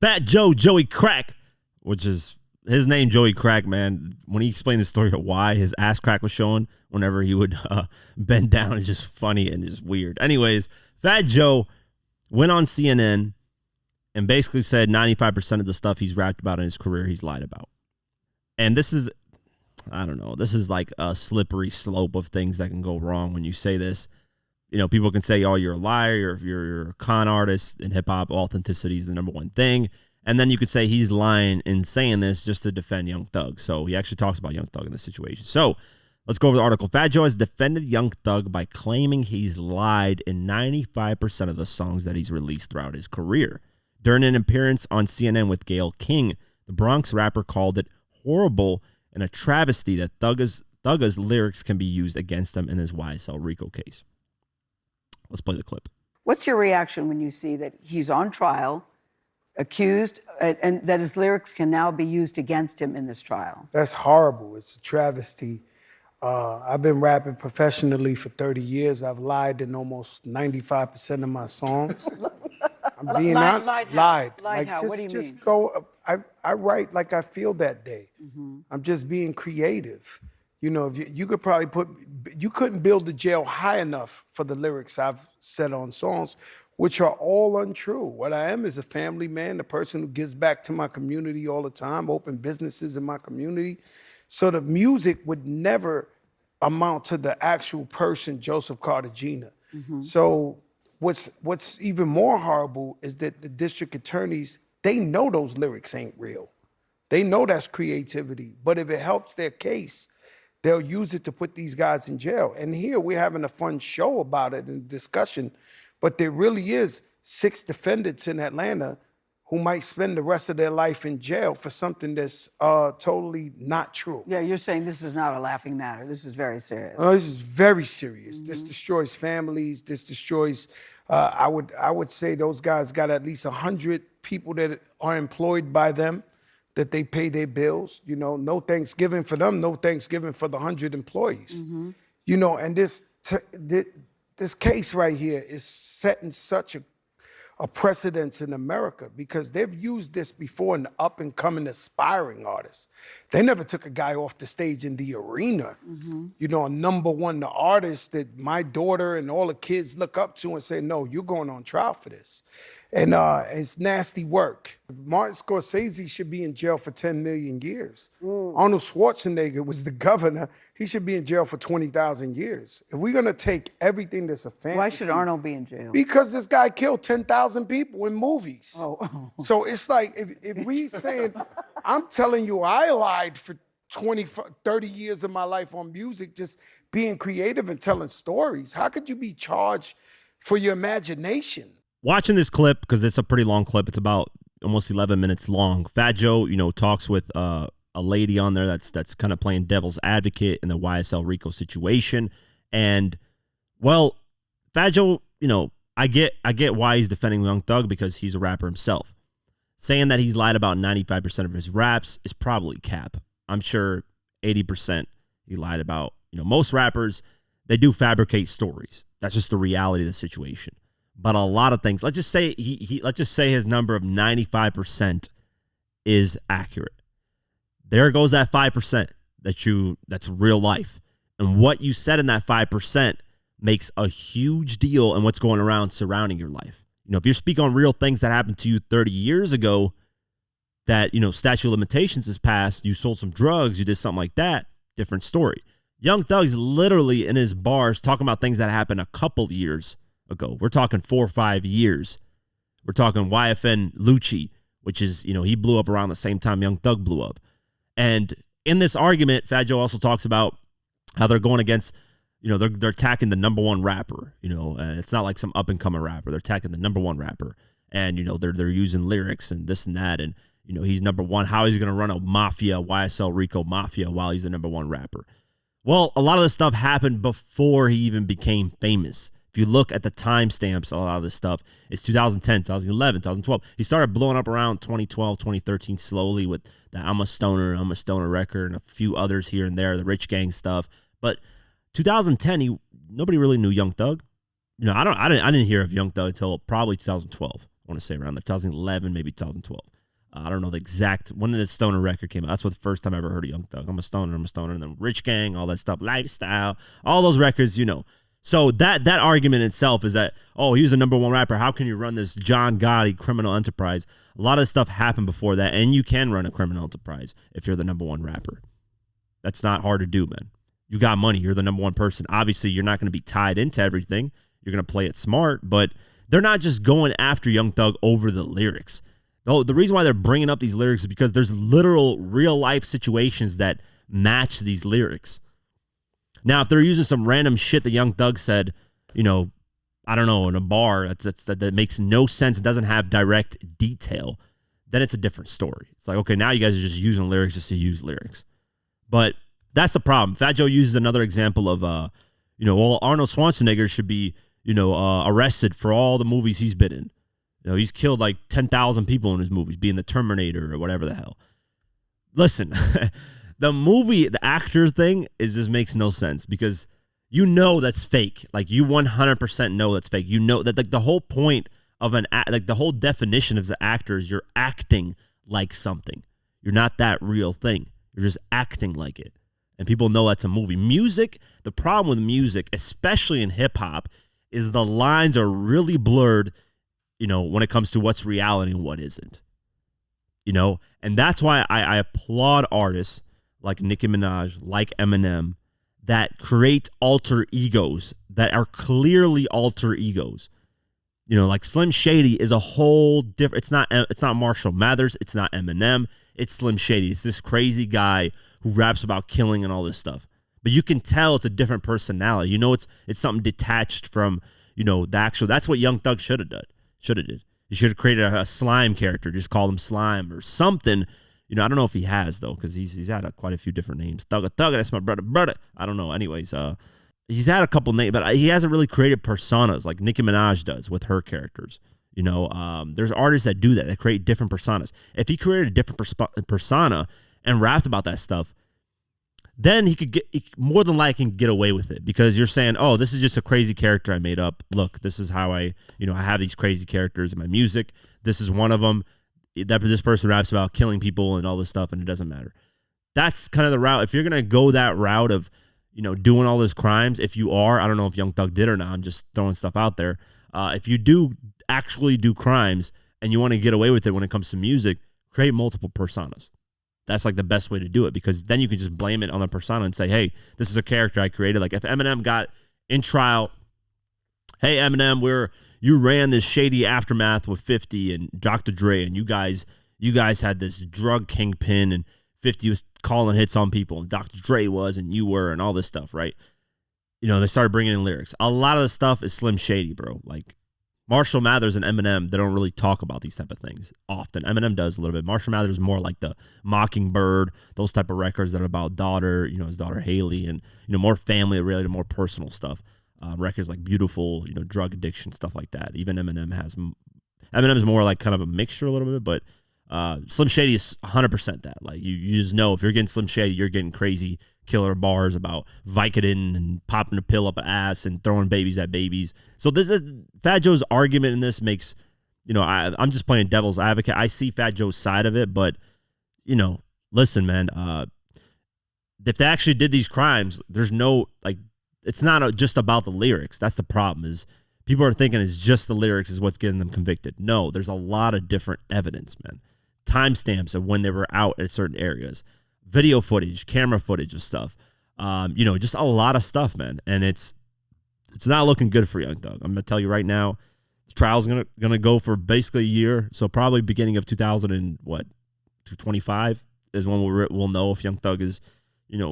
Fat Joe, Joey Crack, which is his name, Joey Crack, man. When he explained the story of why his ass crack was showing whenever he would bend down, it's just funny and just weird. Anyways, Fat Joe went on CNN and basically said 95% of the stuff he's rapped about in his career, he's lied about. And this is, I don't know, this is like a slippery slope of things that can go wrong when you say this. You know, people can say, oh, you're a liar, you're a con artist. In hip-hop, authenticity is the number one thing. And then you could say he's lying in saying this just to defend Young Thug. So he actually talks about Young Thug in this situation. So let's go over the article. Fat Joe has defended Young Thug by claiming he's lied in 95% of the songs that he's released throughout his career. During an appearance on CNN with Gayle King, the Bronx rapper called it horrible and a travesty that Thugga's lyrics can be used against him in his YSL Rico case. Let's play the clip. What's your reaction when you see that he's on trial, accused, and that his lyrics can now be used against him in this trial? That's horrible. It's a travesty. I've been rapping professionally for 30 years. I've lied in almost 95% of my songs. I'm being honest. Lied. Lied how? What do you just mean? go. I write like I feel that day. Mm-hmm. I'm just being creative. You know, if you could probably you couldn't build the jail high enough for the lyrics I've said on songs, which are all untrue. What I am is a family man, a person who gives back to my community all the time, open businesses in my community. So the music would never amount to the actual person, Joseph Cartagena. Mm-hmm. So what's even more horrible is that the district attorneys, they know those lyrics ain't real. They know that's creativity, but if it helps their case, they'll use it to put these guys in jail. And here we're having a fun show about it and discussion, but there really is 6 defendants in Atlanta who might spend the rest of their life in jail for something that's totally not true. Yeah, you're saying this is not a laughing matter. This is very serious. This is very serious. Mm-hmm. This destroys families. This destroys, I would say those guys got at least 100 people that are employed by them, that they pay their bills. You know, no Thanksgiving for them, no Thanksgiving for the 100 employees. Mm-hmm. You know, and this case right here is setting such a precedence in America because they've used this before in up-and-coming aspiring artists. They never took a guy off the stage in the arena. Mm-hmm. You know, a number one, the artist that my daughter and all the kids look up to and say, no, you're going on trial for this. And it's nasty work. Martin Scorsese should be in jail for 10 million years. Arnold Schwarzenegger was the governor. He should be in jail for 20,000 years. If we're gonna take everything that's a fantasy. Why should Arnold be in jail? Because this guy killed 10,000 people in movies. Oh. So it's like, if we saying, I'm telling you, I lied for 20, 30 years of my life on music, just being creative and telling stories. How could you be charged for your imagination? Watching this clip, because it's a pretty long clip, it's about almost 11 minutes long. Fat Joe, you know, talks with a lady on there that's kind of playing devil's advocate in the YSL Rico situation. And, well, Fat Joe, you know, I get why he's defending Young Thug because he's a rapper himself. Saying that he's lied about 95% of his raps is probably cap. I'm sure 80% he lied about. You know, most rappers, they do fabricate stories. That's just the reality of the situation. But a lot of things, let's just say let's just say his number of 95% is accurate. There goes that 5% that's real life. And what you said in that 5% makes a huge deal in what's going around surrounding your life. You know, if you're speaking on real things that happened to you 30 years ago, that, you know, statute of limitations has passed, you sold some drugs, you did something like that, different story. Young Thug's literally in his bars talking about things that happened a couple years ago. We're talking 4 or 5 years. We're talking YFN Lucci, which is, you know, he blew up around the same time Young Thug blew up. And in this argument, Fat Joe also talks about how they're going against, you know, they're attacking the number one rapper. You know, it's not like some up and coming rapper. They're attacking the number one rapper, and you know they're using lyrics and this and that, and you know he's number one. How he's going to run a mafia, YSL Rico mafia, while he's the number one rapper? Well, a lot of this stuff happened before he even became famous. If you look at the timestamps, a lot of this stuff, it's 2010, 2011, 2012. He started blowing up around 2012, 2013 slowly with the I'm a Stoner record and a few others here and there, the Rich Gang stuff. But 2010, nobody really knew Young Thug. You know, I didn't hear of Young Thug until probably 2012 I want to say around there, 2011, maybe 2012. I don't know the exact when the Stoner record came out. That's what the first time I ever heard of Young Thug. I'm a stoner, and then Rich Gang, all that stuff, Lifestyle, all those records, you know. So that argument itself is that, oh, he was a number one rapper. How can you run this John Gotti criminal enterprise? A lot of stuff happened before that, and you can run a criminal enterprise if you're the number one rapper. That's not hard to do, man. You got money. You're the number one person. Obviously, you're not going to be tied into everything. You're going to play it smart, but they're not just going after Young Thug over the lyrics. The reason why they're bringing up these lyrics is because there's literal real-life situations that match these lyrics. Now, if they're using some random shit that Young Thug said, you know, I don't know, in a bar that makes no sense, it doesn't have direct detail, then it's a different story. It's like, okay, now you guys are just using lyrics just to use lyrics. But that's the problem. Fat Joe uses another example of, well, Arnold Schwarzenegger should be, arrested for all the movies he's been in. You know, he's killed like 10,000 people in his movies, being the Terminator or whatever the hell. Listen, the actor thing just makes no sense because you know that's fake. Like, you 100% know that's fake. You know that, like, the whole point of the whole definition of the actor is you're acting like something. You're not that real thing. You're just acting like it. And people know that's a movie. Music, the problem with music, especially in hip hop, is the lines are really blurred, when it comes to what's reality and what isn't. And that's why I applaud artists like Nicki Minaj, like Eminem, that create alter egos that are clearly alter egos. Like Slim Shady is a whole different. It's not Marshall Mathers. It's not Eminem. It's Slim Shady. It's this crazy guy who raps about killing and all this stuff. But you can tell it's a different personality. It's something detached from the actual. That's what Young Thug should have did. He should have created a slime character. Just call him Slime or something. I don't know if he has though, because he's had quite a few different names. Thugga, that's my brother. I don't know. Anyways, he's had a couple names, but he hasn't really created personas like Nicki Minaj does with her characters. There's artists that do that create different personas. If he created a different persona and rapped about that stuff, then he more than likely can get away with it because you're saying, oh, this is just a crazy character I made up. Look, this is how I have these crazy characters in my music. This is one of them. This person raps about killing people and all this stuff, and it doesn't matter. That's kind of the route. If you're going to go that route of, doing all these crimes, if you are, I don't know if Young Thug did or not, I'm just throwing stuff out there. If you do actually do crimes and you want to get away with it when it comes to music, create multiple personas. That's like the best way to do it because then you can just blame it on the persona and say, hey, this is a character I created. Like if Eminem got in trial, hey, Eminem, you ran this shady aftermath with 50 and Dr. Dre, and you guys had this drug kingpin, and 50 was calling hits on people, and Dr. Dre was, and you were, and all this stuff, right? They started bringing in lyrics. A lot of the stuff is Slim Shady, bro. Like Marshall Mathers and Eminem, they don't really talk about these type of things often. Eminem does a little bit. Marshall Mathers is more like the Mockingbird, those type of records that are about daughter, his daughter Haley, and more family related, more personal stuff. Records like Beautiful, drug addiction, stuff like that. Even Eminem is more like kind of a mixture a little bit, but Slim Shady is 100% that. Like you just know if you're getting Slim Shady, you're getting crazy killer bars about Vicodin and popping a pill up an ass and throwing babies at babies. So this is Fat Joe's argument in this makes, I'm just playing devil's advocate. I see Fat Joe's side of it, but listen, man, if they actually did these crimes, there's no it's not just about the lyrics. That's the problem is people are thinking it's just the lyrics is what's getting them convicted. No, there's a lot of different evidence, man. Timestamps of when they were out at certain areas, video footage, camera footage of stuff, just a lot of stuff, man. And it's not looking good for Young Thug. I'm gonna tell you right now, the trial's gonna go for basically a year. So probably beginning of 2025 is when we'll know if Young Thug is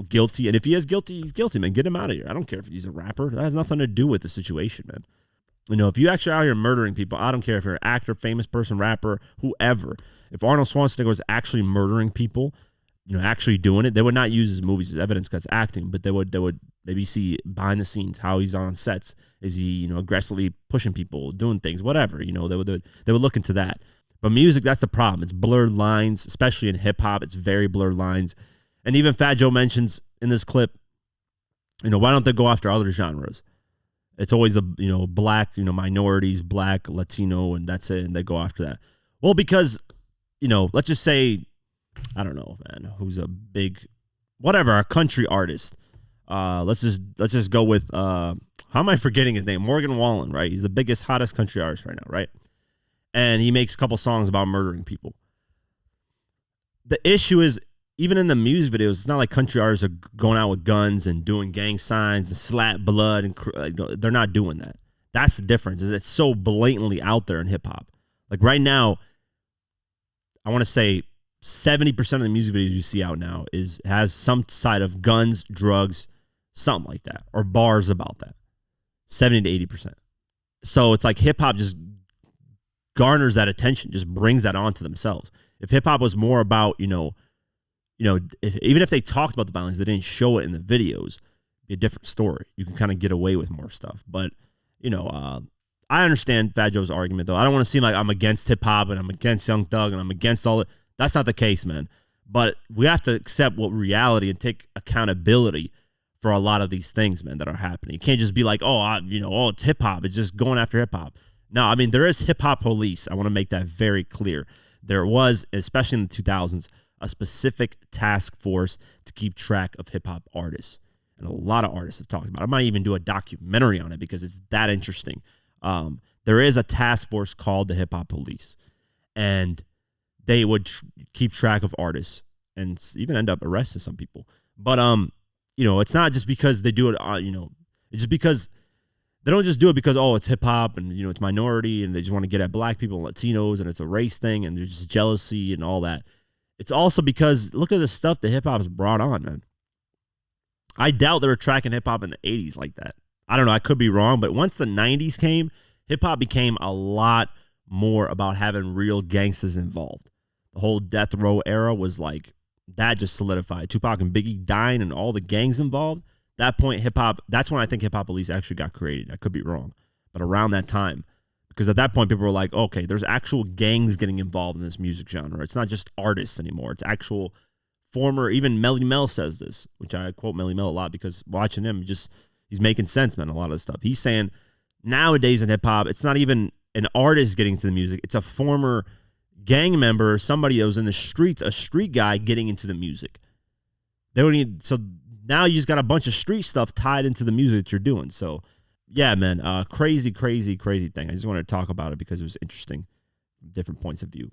guilty. And if he is guilty, he's guilty, man. Get him out of here. I don't care if he's a rapper. That has nothing to do with the situation, man. If you actually out here murdering people, I don't care if you're an actor, famous person, rapper, whoever. If Arnold Schwarzenegger was actually murdering people, actually doing it, they would not use his movies as evidence because it's acting, but they would maybe see behind the scenes how he's on sets. Is he, aggressively pushing people, doing things, whatever, they would look into that. But music, that's the problem. It's blurred lines, especially in hip hop. It's very blurred lines. And even Fat Joe mentions in this clip, why don't they go after other genres? It's always the, black, minorities, black, Latino, and that's it. And they go after that. Well, because, let's just say, I don't know, man, who's a big, whatever, a country artist. Let's just go with, how am I forgetting his name? Morgan Wallen, right? He's the biggest, hottest country artist right now, right? And he makes a couple songs about murdering people. The issue is, even in the music videos, it's not like country artists are going out with guns and doing gang signs and slap blood, and they're not doing that. That's the difference. Is it's so blatantly out there in hip hop. Like right now, I want to say 70% of the music videos you see out now has some side of guns, drugs, something like that, or bars about that. 70 to 80%. So it's like hip hop just garners that attention, just brings that onto themselves. If hip hop was more about, even if they talked about the violence, they didn't show it in the videos, it'd be a different story. You can kind of get away with more stuff. But, I understand Fat Joe's argument, though. I don't want to seem like I'm against hip hop and I'm against Young Thug and I'm against all it. That's not the case, man. But we have to accept what reality and take accountability for a lot of these things, man, that are happening. You can't just be like, it's hip hop. It's just going after hip hop. No, I mean, there is hip hop police. I want to make that very clear. There was, especially in the 2000s, a specific task force to keep track of hip hop artists. And a lot of artists have talked about it. I might even do a documentary on it because it's that interesting. There is a task force called the Hip Hop Police, and they would keep track of artists and even end up arresting some people. But it's not just because they do it. It's just because they don't just do it because it's hip hop and it's minority and they just want to get at black people and Latinos and it's a race thing and there's just jealousy and all that. It's also because look at the stuff that hip hop has brought on, man. I doubt they were tracking hip hop in the 80s like that. I don't know. I could be wrong, but once the 90s came, hip hop became a lot more about having real gangsters involved. The whole death row era was like, that just solidified. Tupac and Biggie dying and all the gangs involved. That point, hip hop, that's when I think Hip Hop Police actually got created. I could be wrong, but around that time, because at that point, people were like, okay, there's actual gangs getting involved in this music genre. It's not just artists anymore. It's actual former, even Melly Mel says this, which I quote Melly Mel a lot because watching him, he's making sense, man, a lot of stuff. He's saying nowadays in hip hop, it's not even an artist getting into the music. It's a former gang member, somebody that was in the streets, a street guy getting into the music. They don't need, so now you just got a bunch of street stuff tied into the music that you're doing. So yeah, man, crazy thing. I just wanted to talk about it because it was interesting, different points of view.